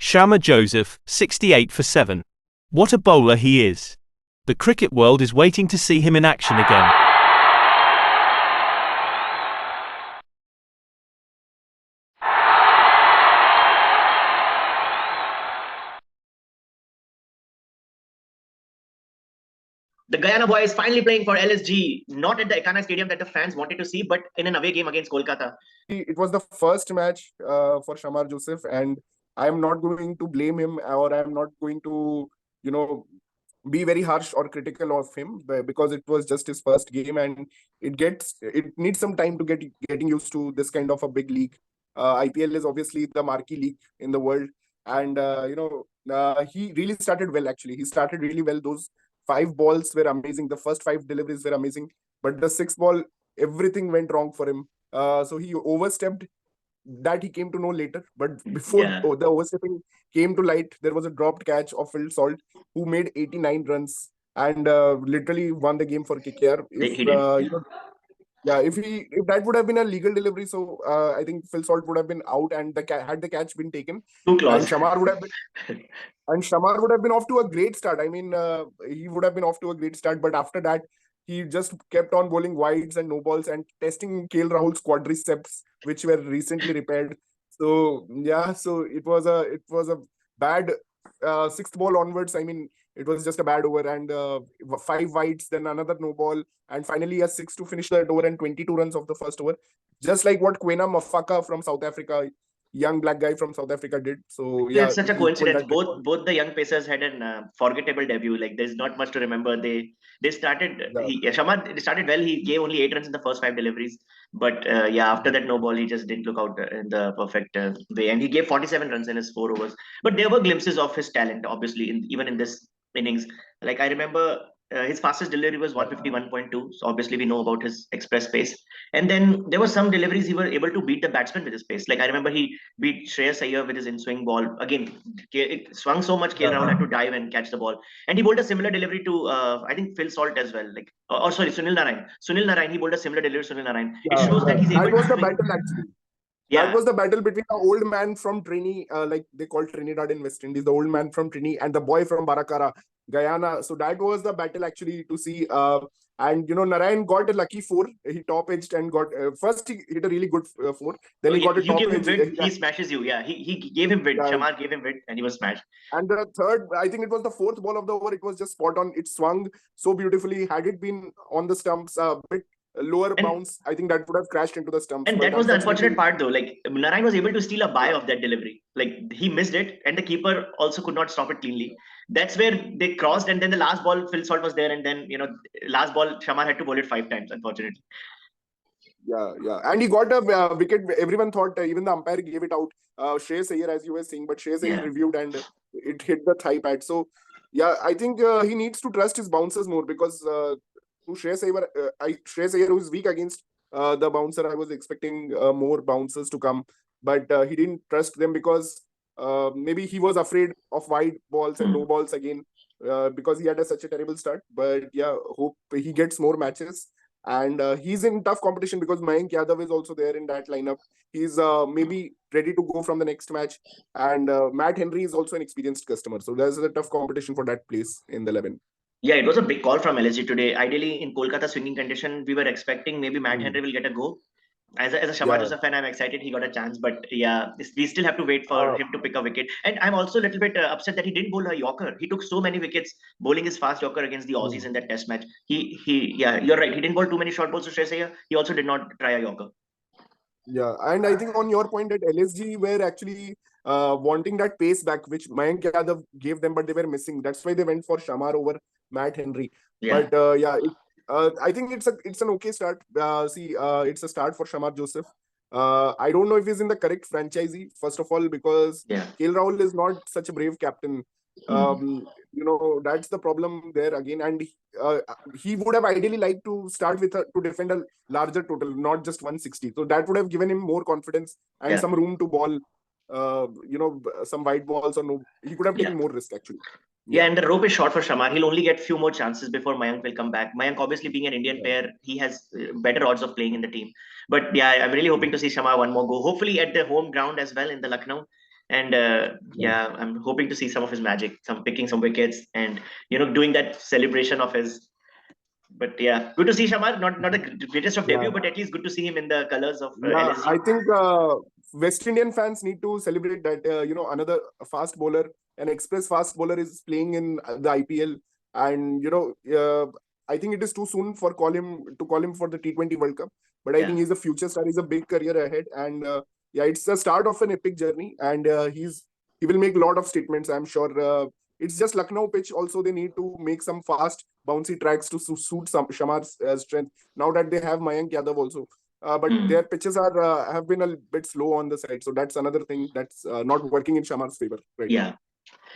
Shamar Joseph, 68 for 7. What a bowler he is. The cricket world is waiting to see him in action again. The Guyana boy is finally playing for LSG, not at the Ekana Stadium that the fans wanted to see, but in an away game against Kolkata. It was the first match for Shamar Joseph, and I'm not going to blame him, or I'm not going to, you know, be very harsh or critical of him because it was just his first game, and it needs some time to getting used to this kind of a big league. IPL is obviously the marquee league in the world, and he really started well. Actually, he started really well. Those five balls were amazing. The first five deliveries were amazing, but the sixth ball, everything went wrong for him. So he overstepped. That he came to know later, but before the overstepping came to light, there was a dropped catch of Phil Salt, who made 89 runs and literally won the game for KKR. If that would have been a legal delivery, so I think Phil Salt would have been out, and had the catch been taken, Too close. and Shamar would have been off to a great start. I mean, he would have been off to a great start, but after that, he just kept on bowling wides and no balls and testing Rahul's quadriceps, which were recently repaired. So yeah, so it was a bad sixth ball onwards. I mean, it was just a bad over, and five wides, then another no ball, and finally a six to finish that over, and 22 runs of the first over, just like what Quena Mafaka from South Africa, young black guy from South Africa, did. So yeah, It's such a coincidence. Both the young pacers had an forgettable debut. Like, there's not much to remember. They started. Shamar started well. He gave only 8 runs in the first 5 deliveries, but after that no ball, he just didn't look out in the perfect way. And he gave 47 runs in his 4 overs. But there were glimpses of his talent, obviously, even in this innings. Like, I remember his fastest delivery was 151.2. So obviously we know about his express pace. And then there were some deliveries he were able to beat the batsman with his pace. Like, I remember he beat Shreyas Iyer with his in-swing ball. Again, it swung so much, KL Rahul had to dive and catch the ball. And he bowled a similar delivery to, I think, Phil Salt as well. Like, sorry, Sunil Narayan. Sunil Narayan, he bowled a similar delivery to Sunil Narayan. It shows that he's able to swing. That was the battle, actually. That was the battle between the old man from Trini, like they call Trinidad in West Indies, the old man from Trini, and the boy from Baracara, Guyana. So that was the battle, actually, to see. And Narayan got a lucky four. He top edged and got first he hit a really good four. Then he got a top edge. He smashes you. Yeah, he gave him wit. Shamar gave him wit, and he was smashed. And the third, I think it was the fourth ball of the over. It was just spot on. It swung so beautifully. Had it been on the stumps, a bit lower bounce, I think that would have crashed into the stumps. And that was the unfortunate part, though. Like, Narayan was able to steal a bye of that delivery. Like, he missed it, and the keeper also could not stop it cleanly. That's where they crossed, and then the last ball, Phil Salt was there, and then last ball, Shamar had to bowl it 5 times, unfortunately. Yeah, and he got a wicket. Everyone thought, even the umpire gave it out. Shreyas Iyer, as you were saying, but Shreyas Iyer reviewed and it hit the thigh pad. So yeah, I think he needs to trust his bouncers more, because Shreyas Iyer, who is weak against the bouncer, I was expecting more bouncers to come, but he didn't trust them because maybe he was afraid of wide balls and no balls again, because he had such a terrible start. But yeah, hope he gets more matches. And he's in tough competition because Mayank Yadav is also there in that lineup. He's maybe ready to go from the next match. And Matt Henry is also an experienced customer. So there's a tough competition for that place in the 11. Yeah, it was a big call from LSG today. Ideally, in Kolkata swinging condition, we were expecting maybe Matt Henry will get a go. As a Shamar Joseph fan, I'm excited he got a chance. But yeah, we still have to wait for him to pick a wicket. And I'm also a little bit upset that he didn't bowl a Yorker. He took so many wickets bowling his fast Yorker against the Aussies in that test match. Yeah, you're right. He didn't bowl too many short balls to Shreyas Iyer. He also did not try a Yorker. Yeah, and I think on your point that LSG were actually wanting that pace back, which Mayank Yadav gave them, but they were missing. That's why they went for Shamar over Matt Henry. Yeah. But I think it's an okay start. It's a start for Shamar Joseph. I don't know if he's in the correct franchisee, first of all, because KL Rahul is not such a brave captain. That's the problem there again. And he would have ideally liked to start with to defend a larger total, not just 160. So that would have given him more confidence and some room to ball, some wide balls, or no. He could have taken more risk, actually. Yeah, and the rope is short for Shamar. He'll only get few more chances before Mayank will come back. Mayank, obviously being an Indian player, he has better odds of playing in the team. But yeah, I'm really hoping to see Shamar one more go. Hopefully at the home ground as well in the Lucknow. And yeah, I'm hoping to see some of his magic, some picking some wickets, and doing that celebration of his. But yeah, good to see Shamar. Not the greatest of Yeah. debut, but at least good to see him in the colors of Yeah, LSG. I think West Indian fans need to celebrate that another fast bowler, an express fast bowler, is playing in the IPL, and I think it is too soon for call him for the T20 World Cup. But I Yeah. think he's a future star. He's a big career ahead, and yeah, it's the start of an epic journey, and he will make a lot of statements, I'm sure. It's just Lucknow pitch. Also, they need to make some fast, bouncy tracks to suit some Shamar's strength. Now that they have Mayank Yadav also, but Hmm. their pitches are have been a bit slow on the side, so that's another thing that's not working in Shamar's favor right now. Yeah.